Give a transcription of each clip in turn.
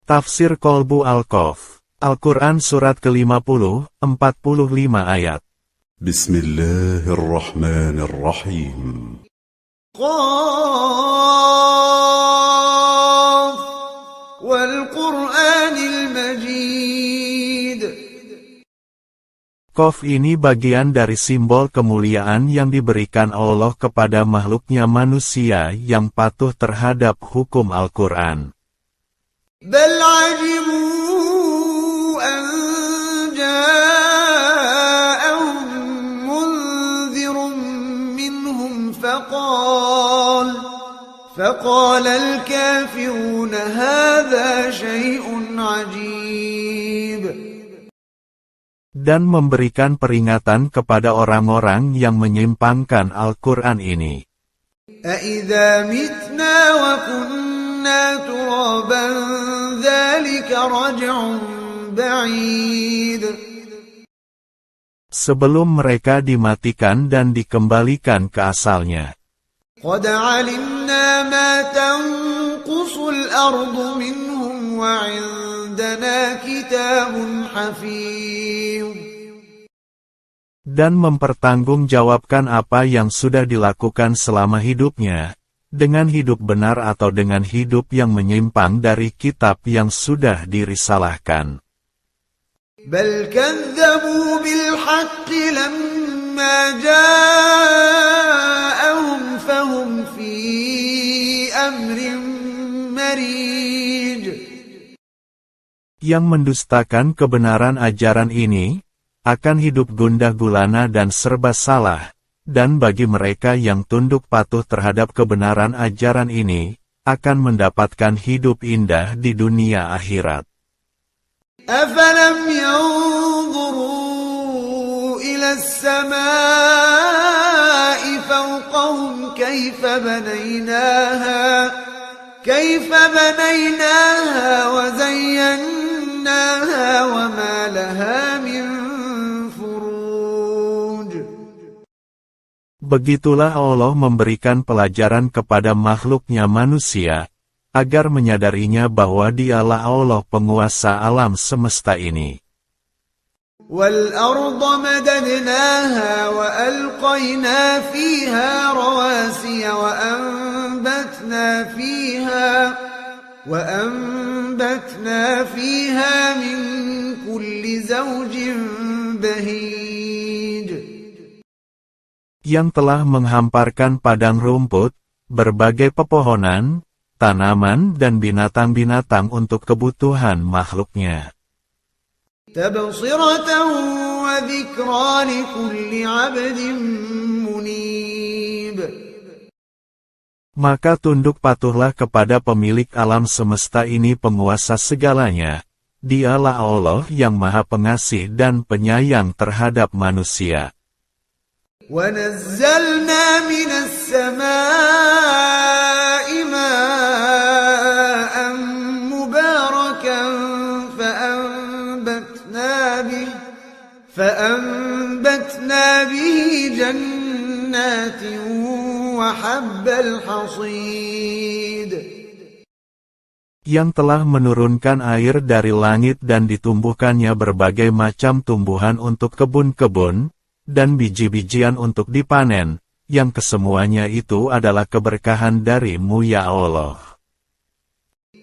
Tafsir Qalbu Al-Qaf. Al-Quran Surat ke-50, 45 ayat. Bismillahirrahmanirrahim. Qaf wal Qur'anil Majid. Qaf ini bagian dari simbol kemuliaan yang diberikan Allah kepada makhluknya manusia yang patuh terhadap hukum Al-Quran. Bal ajibu an ja'ahum munzirun minhum faqala al-kafiruna hadha syai'un ajib. Dan memberikan peringatan kepada orang-orang yang menyimpangkan Al-Quran ini. أَإِذَا مِتْنَا وَكُنَّا تُرَابًا ذَلِكَ رَجْعٌ بَعِيدٌ. Sebelum mereka dimatikan dan dikembalikan ke asalnya. قَدْ عَلِمْنَا مَا تَنْقُصُ الْأَرْضُ مِنْهُمْ وَعِنْدَنَا كِتَابٌ حَفِيظٌ. Dan mempertanggungjawabkan apa yang sudah dilakukan selama hidupnya, dengan hidup benar atau dengan hidup yang menyimpang dari kitab yang sudah dirisalahkan. بَلْ كَذَّبُوا بِالْحَقِّ لَمَّا جَاءَهُمْ فَهُمْ فِي أَمْرٍ مَرِيجٍ. Yang mendustakan kebenaran ajaran ini, akan hidup gundah gulana dan serba salah, dan bagi mereka yang tunduk patuh terhadap kebenaran ajaran ini, akan mendapatkan hidup indah di dunia akhirat. أَفَلَمْ يَنْظُرُوا إِلَى السَّمَاءِ فَوْقَهُمْ كَيْفَ بَنَيْنَاهَا وَزَيَّنَّاهَا وَمَا لَهَا مِنْ فُرُوجٍ. Begitulah Allah memberikan pelajaran kepada makhluknya manusia, agar menyadarinya bahwa Dialah Allah penguasa alam semesta ini. وَالْأَرْضَ مَدَدْنَاهَا وَأَلْقَيْنَا فِيهَا رَوَاسِيَ وَأَنبَتْنَا فِيهَا مِنْ كُلِّ زَوْجٍ بَهِيجٍ. Yang telah menghamparkan padang rumput, berbagai pepohonan, tanaman dan binatang-binatang untuk kebutuhan makhluknya. تَبْصِرَةً وَذِكْرَى لِكُلِّ عَبْدٍ مُنِيبٍ. Maka tunduk patuhlah kepada pemilik alam semesta ini penguasa segalanya. Dialah Allah yang Maha Pengasih dan Penyayang terhadap manusia. وَنَزَّلْنَا مِنَ السَّمَاءِ مَاءً مُبَارَكًا فَأَنبَتْنَا بِهِ جَنَّاتٍ وَحَبَّ الْحَصِيدِ. Yang telah menurunkan air dari langit dan ditumbuhkannya berbagai macam tumbuhan untuk kebun-kebun, dan biji-bijian untuk dipanen, yang kesemuanya itu adalah keberkahan dari-Mu ya Allah.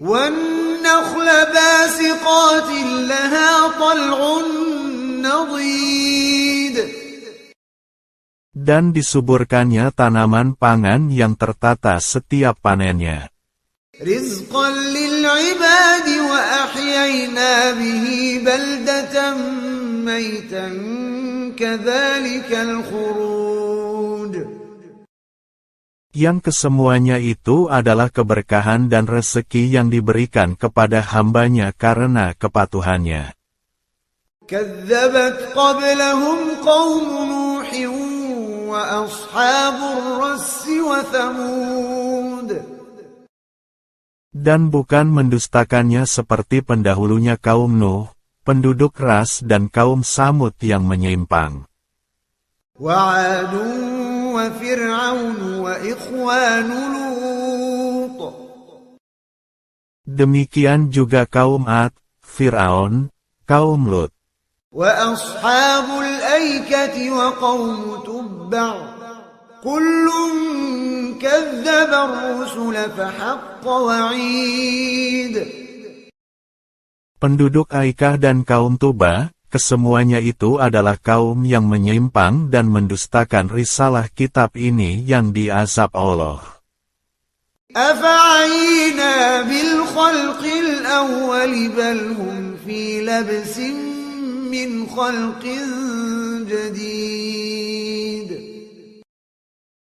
وَالنَّخْلَ بَاسِقَاتٍ لَهَا طَلْعٌ نَضِيدٌ. Dan disuburkannya tanaman pangan yang tertata setiap panennya. رِزْقًا لِلْعِبَادِ وَأَحْيَيْنَا بِهِ بَلْدَةً مَيْتًا كَذَلِكَ الْخُرُوجُ. Yang kesemuanya itu adalah keberkahan dan rezeki yang diberikan kepada hambanya karena kepatuhannya. كَذَّبَتْ قَبْلَهُمْ قَوْمُ نُوحٍ وَأَصْحَابُ الرَّسِّ وَثَمُودَ. Dan bukan mendustakannya seperti pendahulunya kaum Nuh, penduduk Ras dan kaum Samud yang menyimpang. وَعَادٌ وَفِرْعَوْنُ وَإِخْوَانُ لُوطٍ. Demikian juga kaum Ad, Fir'aun, kaum Lut. وأصحاب الأيكة وقوم تبع كل كذب الرسل فحق وعيد. Penduduk Aikah dan kaum Tuba, kesemuanya itu adalah kaum yang menyimpang dan mendustakan risalah kitab ini yang diazab Allah. أفعينا بالخلق الأول بل هم في لبس من خلق جديد.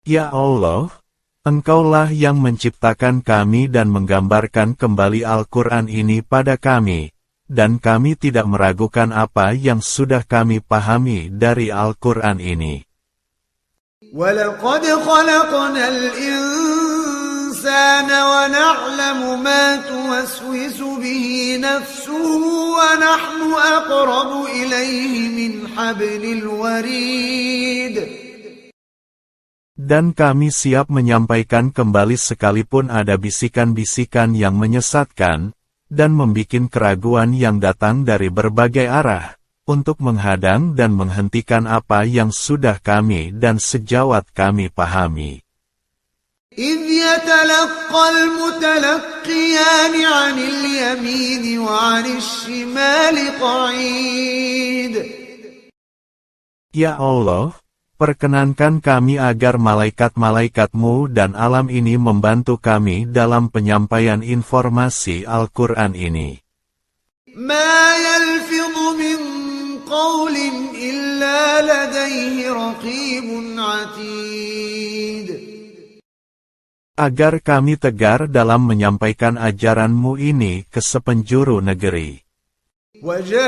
Ya Allah, Engkaulah yang menciptakan kami dan menggambarkan kembali Al-Quran ini pada kami, dan kami tidak meragukan apa yang sudah kami pahami dari Al-Quran ini. وَلَقَدْ خَلَقْنَا الْإِنسَانَ وَنَعْلَمُ مَا تُوَسْوِسُ بِهِ نَفْسُهُ وَنَحْنُ أَقْرَبُ إِلَيْهِ مِنْ حَبْلِ الْوَرِيدِ. Dan kami siap menyampaikan kembali sekalipun ada bisikan-bisikan yang menyesatkan, dan membikin keraguan yang datang dari berbagai arah, untuk menghadang dan menghentikan apa yang sudah kami dan sejawat kami pahami. إِذْ يَتَلَقَّى الْمُتَلَقِّيَانِ عَنِ الْيَمِينِ وَعَنِ الشِّمَالِ قَعِيدٌ. Ya Allah, perkenankan kami agar malaikat-malaikatmu dan alam ini membantu kami dalam penyampaian informasi Al-Quran ini. مَا يَلْفِظُ مِنْ قَوْلٍ إِلَّا لَدَيْهِ رَقِيبٌ عَتِيدٌ. Agar kami tegar dalam menyampaikan ajaran-Mu ini ke sepenjuru negeri. وَجَاءَتْ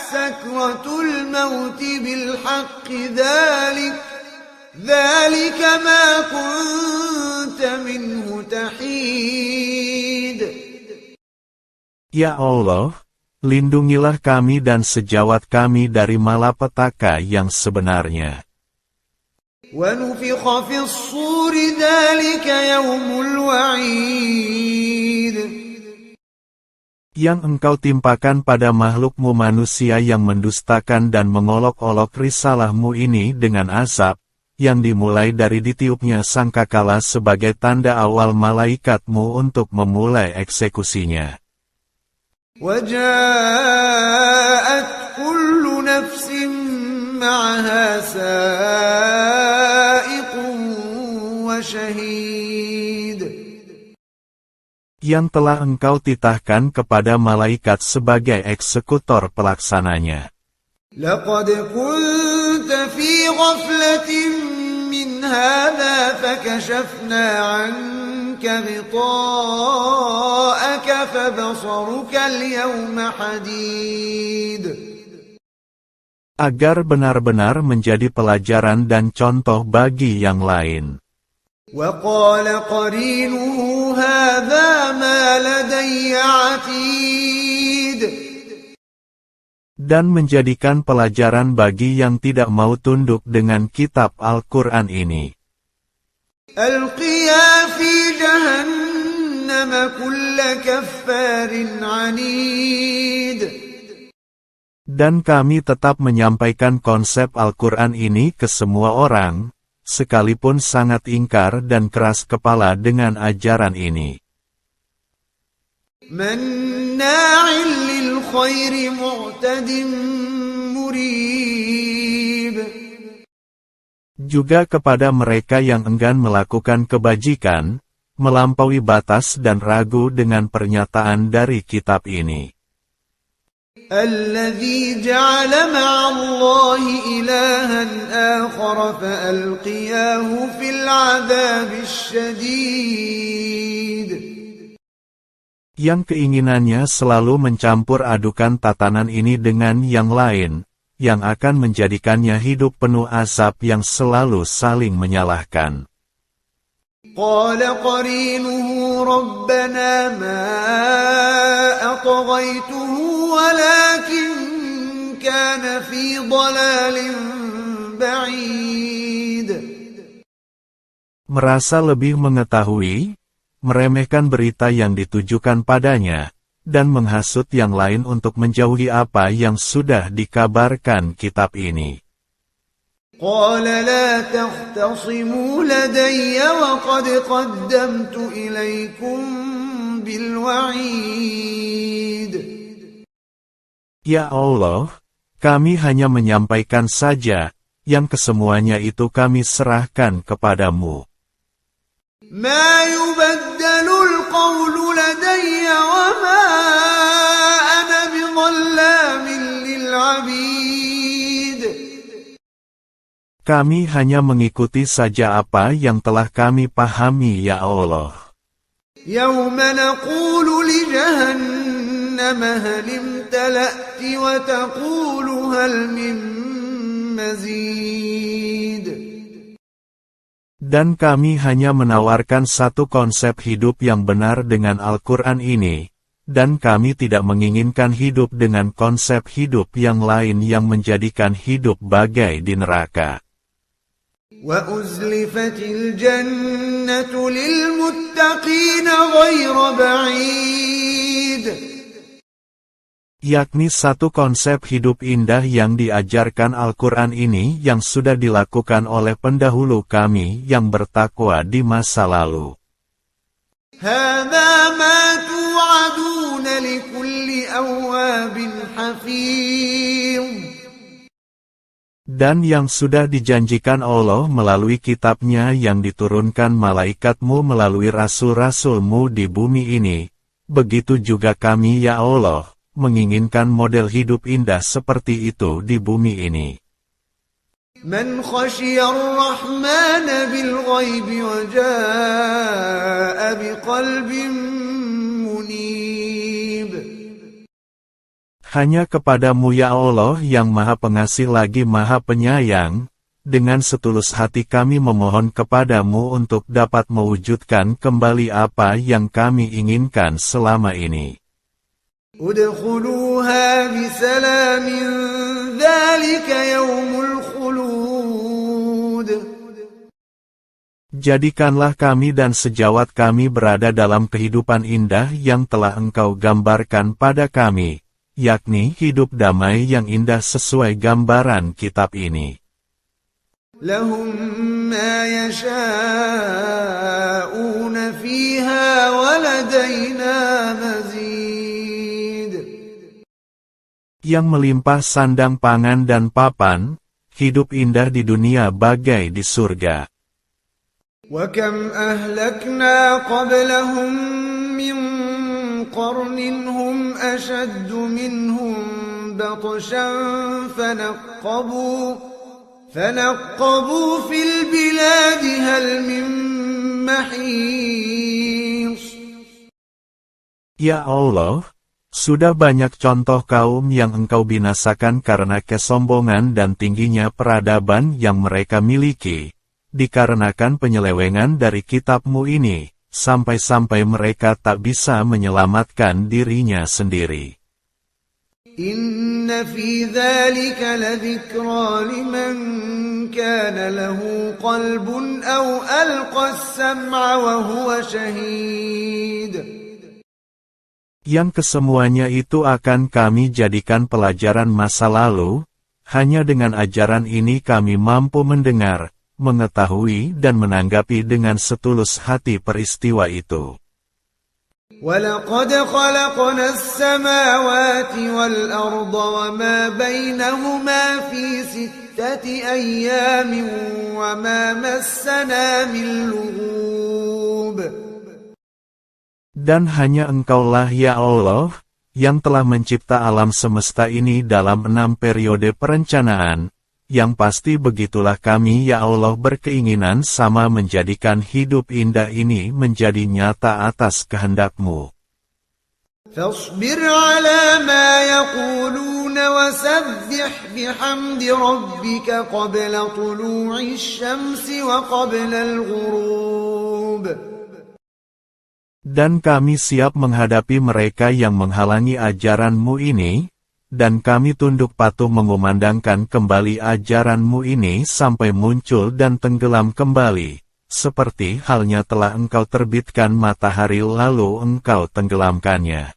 سَكْرَةُ الْمَوْتِ بِالْحَقِّ ذَلِكَ مَا كُنْتَ مِنْهُ تَحِيدُ. Ya Allah, lindungilah kami dan sejawat kami dari malapetaka yang sebenarnya. وَنُفِخَ فِي الصُّورِ ذَلِكَ يَوْمُ الْوَعِيدِ. Yang Engkau timpakan pada makhluk-Mu manusia yang mendustakan dan mengolok-olok risalah-Mu ini dengan azab, yang dimulai dari ditiupnya sangkakala sebagai tanda awal malaikat-Mu untuk memulai eksekusinya. وَجَاءَتْ كُلُّ نَفْسٍ مَعَهَا سَائِقٌ وَشَهِيدٌ. Yang telah Engkau titahkan kepada malaikat sebagai eksekutor pelaksananya. لَقَدْ كُنْتَ فِي غَفْلَةٍ مِّنْ هَذَا فَكَشَفْنَا عَنْكَ غِطَاءَكَ فَبَصَرُكَ الْيَوْمَ حَدِيدٌ. Agar benar-benar menjadi pelajaran dan contoh bagi yang lain. وَقَالَ قَرِينُهُ هَذَا مَا لَدَيَّ عَتِيدٌ. Dan menjadikan pelajaran bagi yang tidak mau tunduk dengan kitab Al-Quran ini. أَلْقِيَا فِي جَهَنَّمَ كُلَّ كَفَّارٍ عَنِيدٍ. Dan kami tetap menyampaikan konsep Al-Quran ini ke semua orang, sekalipun sangat ingkar dan keras kepala dengan ajaran ini. مَنَّاعٍ لِلْخَيْرِ مُعْتَدٍ مُرِيبٍ. Juga kepada mereka yang enggan melakukan kebajikan, melampaui batas dan ragu dengan pernyataan dari kitab ini. الَّذِي جَعَلَ مَعَ اللَّهِ إِلَٰهًا آخَرَ فَأَلْقِيَاهُ فِي الْعَذَابِ الشَّدِيدِ. Yang keinginannya selalu mencampur adukan tatanan ini dengan yang lain, yang akan menjadikannya hidup penuh azab yang selalu saling menyalahkan. قَالَ قَرِينُهُ رَبَّنَا مَا أَطْغَيْتُهُ وَلَكِنْ كَانَ فِي ضَلَالٍ بَعِيدٍ. Merasa lebih mengetahui, meremehkan berita yang ditujukan padanya, dan menghasut yang lain untuk menjauhi apa yang sudah dikabarkan kitab ini. قال لا تختصموا لدي وقد قدمت إليكم بالوعيد. Ya Allah, kami hanya menyampaikan saja, yang kesemuanya itu kami serahkan kepadamu. ما يبدل القول لدي وما أنا بظلام للعبيد. Kami hanya mengikuti saja apa yang telah kami pahami ya Allah. يوم نقول لجهنم هل امتلأت وتقول هل من مزيد. Dan kami hanya menawarkan satu konsep hidup yang benar dengan Al-Quran ini, dan kami tidak menginginkan hidup dengan konsep hidup yang lain yang menjadikan hidup bagai di neraka. وَأُزْلِفَتِ الْجَنَّةُ لِلْمُتَّقِينَ غَيْرَ بَعِيدٍ. Yakni satu konsep hidup indah yang diajarkan Al-Quran ini yang sudah dilakukan oleh pendahulu kami yang bertakwa di masa lalu. هَذَا مَا تُوعَدُونَ لِكُلِّ أَوَّابٍ حَفِيظٍ. Dan yang sudah dijanjikan Allah melalui kitabnya yang diturunkan malaikatmu melalui rasul-rasulmu di bumi ini, begitu juga kami ya Allah, menginginkan model hidup indah seperti itu di bumi ini. من خشي الرحمن بالغيب وجاء بقلب منيب. Hanya kepadamu ya Allah yang Maha Pengasih lagi Maha Penyayang, dengan setulus hati kami memohon kepadamu untuk dapat mewujudkan kembali apa yang kami inginkan selama ini. ادخلوها بسلام ذلك يوم الخلود. Jadikanlah kami dan sejawat kami berada dalam kehidupan indah yang telah Engkau gambarkan pada kami, yakni hidup damai yang indah sesuai gambaran kitab ini. لهم ما يشاءون فيها ولدينا مزيد. Yang melimpah sandang pangan dan papan, hidup indah di dunia bagai di surga. وكم أهلكنا قبلهم من قرن هم أشد منهم بطشا فنقبوا في البلاد هل من محيص. Ya Allah, sudah banyak contoh kaum yang Engkau binasakan karena kesombongan dan tingginya peradaban yang mereka miliki, dikarenakan penyelewengan dari kitab-Mu ini, sampai-sampai mereka tak bisa menyelamatkan dirinya sendiri. Inna fi dzalika ladzikra liman kana lahu qalbun aw alqa as-sam'a wa huwa shahid. Yang kesemuanya itu akan kami jadikan pelajaran masa lalu, hanya dengan ajaran ini kami mampu mendengar, mengetahui dan menanggapi dengan setulus hati peristiwa itu. وَلَقَدْ خَلَقْنَا السَّمَاوَاتِ وَالْأَرْضَ وَمَا بَيْنَهُمَا فِي 6 أَيَّامٍ وَمَا مَسَّنَا مِن لُّغُوبٍ. Dan hanya Engkaulah ya Allah, yang telah mencipta alam semesta ini dalam 6 periode perencanaan, yang pasti begitulah kami ya Allah berkeinginan sama menjadikan hidup indah ini menjadi nyata atas kehendak-Mu. فاصبر على ما يقولون وسبح بحمد ربك قبل طلوع الشمس وقبل الغروب. Dan kami siap menghadapi mereka yang menghalangi ajaran-Mu ini, dan kami tunduk patuh mengumandangkan kembali ajaran-Mu ini sampai muncul dan tenggelam kembali, seperti halnya telah engkau terbitkan matahari lalu engkau tenggelamkannya.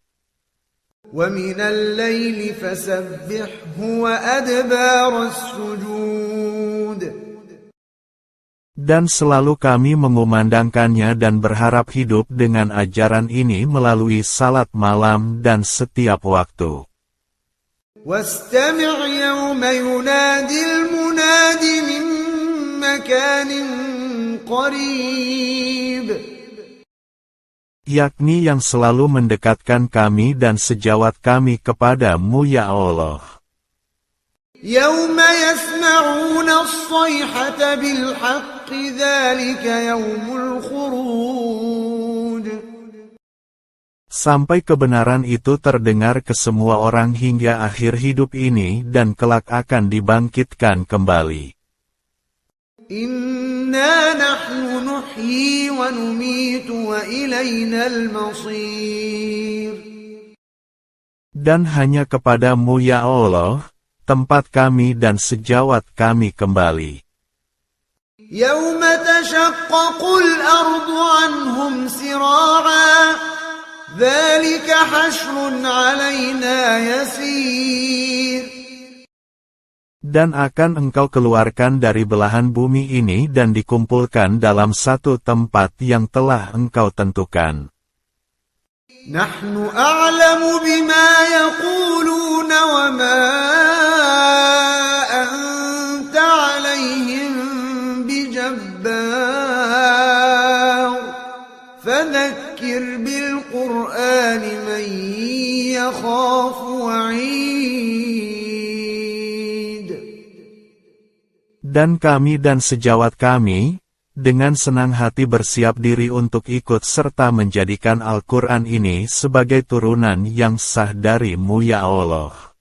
وَمِنَ اللَّيْلِ فَسَبِّحْهُ وَأَدْبَارَ السُّجُودِ. Dan selalu kami mengumandangkannya dan berharap hidup dengan ajaran ini melalui salat malam dan setiap waktu. وَاسْتَمِعْ يَوْمَ يُنَادِي الْمُنَادِ مِنْ مَكَانٍ قَرِيبٍ. Yakni yang selalu mendekatkan kami dan sejawat kami kepadamu ya Allah. يَوْمَ يَسْمَعُونَ الصَّيْحَةَ بِالْحَقِّ ذَلِكَ يَوْمُ الْخُرُوجِ. Sampai kebenaran itu terdengar ke semua orang hingga akhir hidup ini dan kelak akan dibangkitkan kembali. Inna nahnu nuhyi wa numitu wa ilayna al-masir. Dan hanya kepadamu ya Allah, tempat kami dan sejawat kami kembali. Yawma tashaqqaqul ardu anhum sira'a, dzalika hashrun 'alaina yasir. Dan akan engkau keluarkan dari belahan bumi ini dan dikumpulkan dalam satu tempat yang telah engkau tentukan. Nahnu a'lamu bima yaquluna wa ma anta 'alaihim bijabbar. Fadhakkir bil Qur'ani man yakhafu wa'id. Dan kami dan sejawat kami, dengan senang hati bersiap diri untuk ikut serta menjadikan Al-Quran ini sebagai turunan yang sah darimu ya Allah.